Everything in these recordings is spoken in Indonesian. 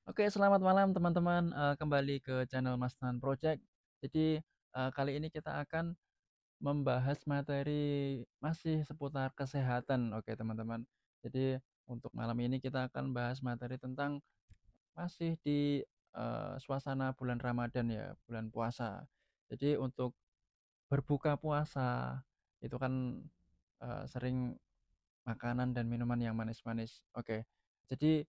Oke, selamat malam teman-teman, kembali ke channel Mas Nan Project. Jadi, kali ini kita akan membahas materi masih seputar kesehatan, oke teman-teman. Jadi, untuk malam ini kita akan bahas materi tentang masih di, suasana bulan Ramadan ya, bulan puasa. Jadi untuk berbuka puasa, itu kan, sering makanan dan minuman yang manis-manis. Oke, jadi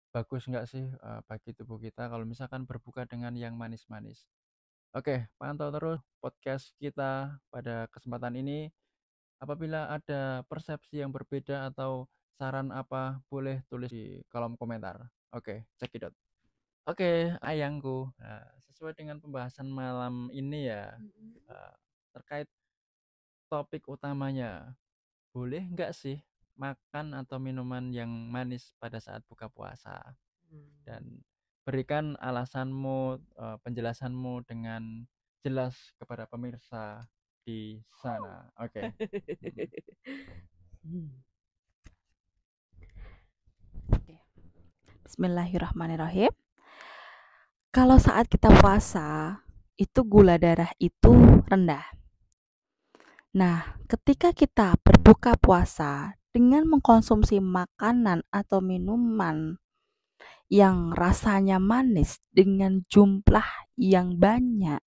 bagus nggak sih, bagi tubuh kita kalau misalkan berbuka dengan yang manis-manis? Oke, pantau terus podcast kita pada kesempatan ini. Apabila ada persepsi yang berbeda atau saran apa, boleh tulis di kolom komentar. Oke, check it out. Oke, ayangku, sesuai dengan pembahasan malam ini ya, Mhm. eee, terkait topik utamanya, boleh nggak sih makan atau minuman yang manis pada saat buka puasa? Mmm. Dan berikan alasanmu, penjelasanmu dengan jelas kepada pemirsa di sana. Oke. Mhm. Oke. Bismillahirrahmanirrahim. Kalau saat kita puasa, itu gula darah itu rendah. Nah, ketika kita berbuka puasa dengan mengkonsumsi makanan atau minuman yang rasanya manis dengan jumlah yang banyak,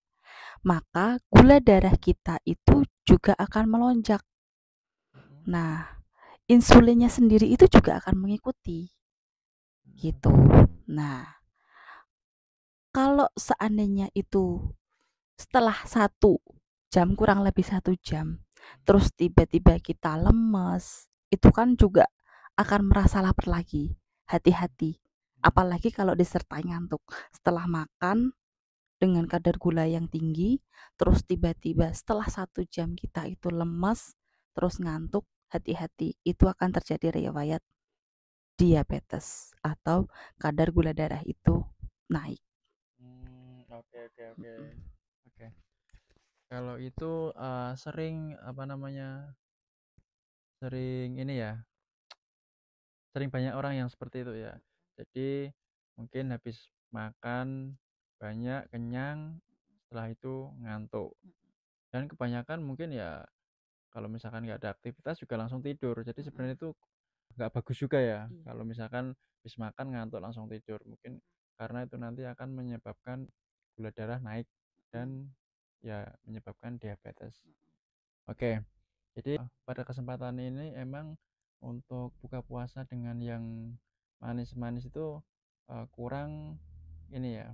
maka gula darah kita itu juga akan melonjak. Mhm. Nah, insulinnya sendiri itu juga akan mengikuti, Mhm. gitu. Nah, kalau seandainya itu setelah 1 jam, kurang lebih 1 jam, terus tiba-tiba kita lemes, itu kan juga akan merasa lapar lagi. Hati-hati, Mhm. apalagi kalau disertai ngantuk. Setelah makan dengan kadar gula yang tinggi, terus tiba-tiba setelah 1 jam kita itu lemes, terus ngantuk, hati-hati, itu akan terjadi riwayat diabetes atau kadar gula darah itu naik. Oke oke oke. Oke. Kalau itu, sering, apa namanya, sering ini ya, sering banyak orang yang seperti itu ya. Jadi, mungkin habis makan banyak, kenyang, setelah itu ngantuk. Dan kebanyakan mungkin ya kalau misalkan nggak ada aktivitas juga langsung tidur. Jadi sebenarnya Mhm. itu nggak bagus juga ya Iya. kalau misalkan habis makan ngantuk langsung tidur. Mungkin karena itu nanti akan menyebabkan gula darah naik Mhm. dan ya menyebabkan diabetes. Oke, jadi pada kesempatan ini emang untuk buka puasa dengan yang manis-manis itu kurang ini ya,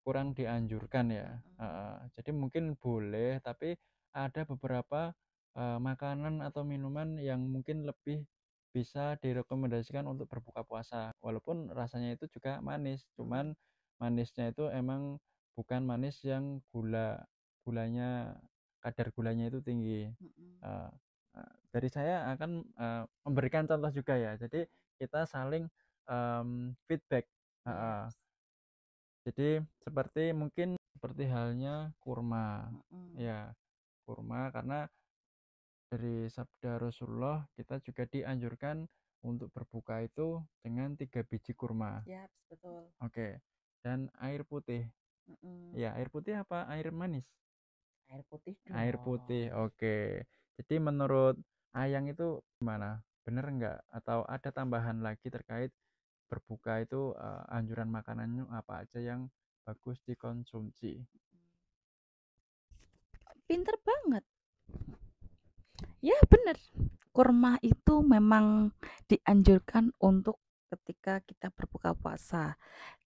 kurang dianjurkan ya, Mhm. heeh. Jadi mungkin boleh, tapi ada beberapa, makanan atau minuman yang mungkin lebih bisa direkomendasikan untuk berbuka puasa. Walaupun rasanya itu juga manis, Mhm. cuman manisnya itu emang bukan manis yang gulanya kadar gulanya itu tinggi. Mhm. Eee, dari saya akan, memberikan contoh juga ya. Jadi kita saling, feedback, Iya. heeh. Jadi seperti mungkin seperti halnya kurma. Mhm. Ya, kurma karena dari sabda Rasulullah kita juga dianjurkan untuk berbuka itu dengan 3 biji kurma. Yaps, betul. Oke. Dan air putih. Mhm. Ya, air putih apa air manis? Air putih Air putih. dong. Oke. Jadi menurut Ayang itu gimana? Bener nggak? Atau ada tambahan lagi terkait berbuka itu anjuran makanannya apa aja yang bagus dikonsumsi? Pinter banget. Ya, bener. Kurma itu memang dianjurkan untuk ketika kita berbuka puasa.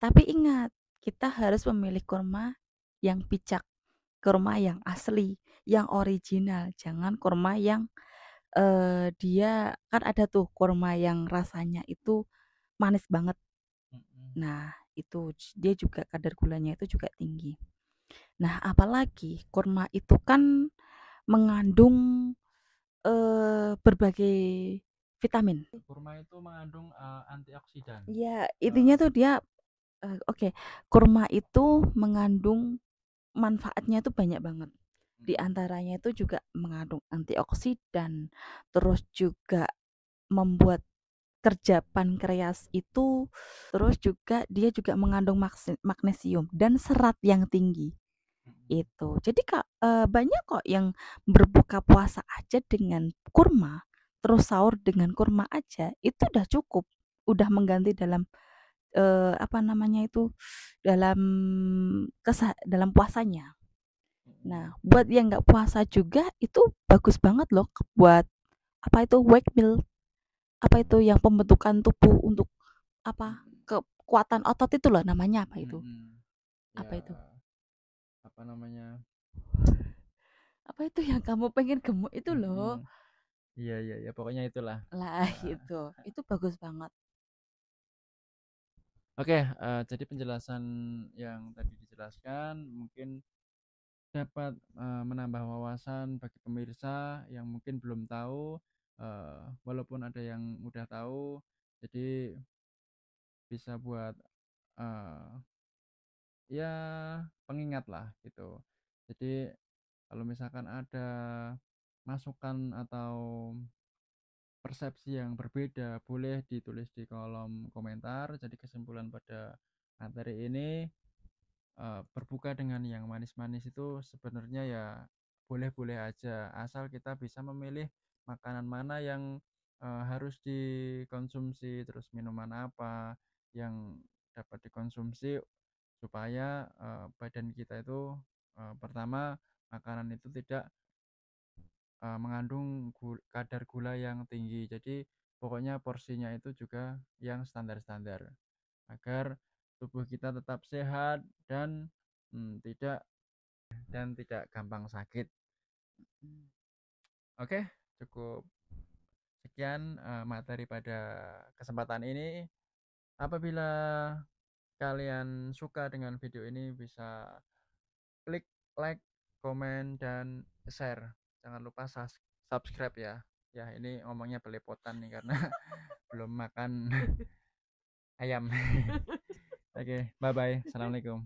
Tapi ingat, kita harus memilih kurma yang bijak, kurma yang asli, yang original. Jangan kurma yang dia kan ada tuh kurma yang rasanya itu manis banget. Mhm. Nah, itu dia juga kadar gulanya itu juga tinggi. Nah, apalagi kurma itu kan mengandung berbagai vitamin. Kurma itu mengandung antioksidan. Iya, intinya Heeh. tuh dia oke, kurma itu mengandung manfaatnya itu banyak banget. Di Mhm. antaranya itu juga mengandung antioksidan, terus juga membuat kerja pankreas itu, terus juga dia juga mengandung magnesium dan serat yang tinggi. Mhm. Itu. Jadi Kak, banyak kok yang berbuka puasa aja dengan kurma, terus sahur dengan kurma aja, itu udah cukup, udah mengganti dalam, apa namanya itu, dalam dalam puasanya. Mhm. Nah, buat yang nggak puasa juga itu bagus banget loh buat apa itu wake meal, apa itu yang pembentukan tubuh untuk apa, Mhm. kekuatan otot itu loh namanya apa itu? Mhm. Apa Ya, itu? apa namanya? Apa itu yang kamu pengen gemuk itu loh? Mhm. Iya, iya, ya, pokoknya itulah. Lah Eee, itu bagus banget. oke, jadi penjelasan yang tadi dijelaskan mungkin dapat, menambah wawasan bagi pemirsa yang mungkin belum tahu, walaupun ada yang udah tahu, jadi bisa buat, eee, ya pengingat lah gitu. Jadi kalau misalkan ada masukan atau persepsi yang berbeda boleh ditulis di kolom komentar. Jadi kesimpulan pada materi ini, berbuka dengan yang manis-manis itu sebenarnya ya boleh-boleh aja, asal kita bisa memilih makanan mana yang, harus dikonsumsi, terus minuman apa yang dapat dikonsumsi supaya, badan kita itu, pertama makanan itu tidak mengandung kadar gula yang tinggi. Jadi pokoknya porsinya itu juga yang standar-standar agar tubuh kita tetap sehat dan tidak gampang sakit. Mmm, Oke, cukup sekian materi pada kesempatan ini. Apabila kalian suka dengan video ini bisa klik like, komen, dan share. Jangan lupa subscribe ya. Ya, ini ngomongnya belepotan nih karena belum makan ayam. Oke, bye bye. Assalamualaikum.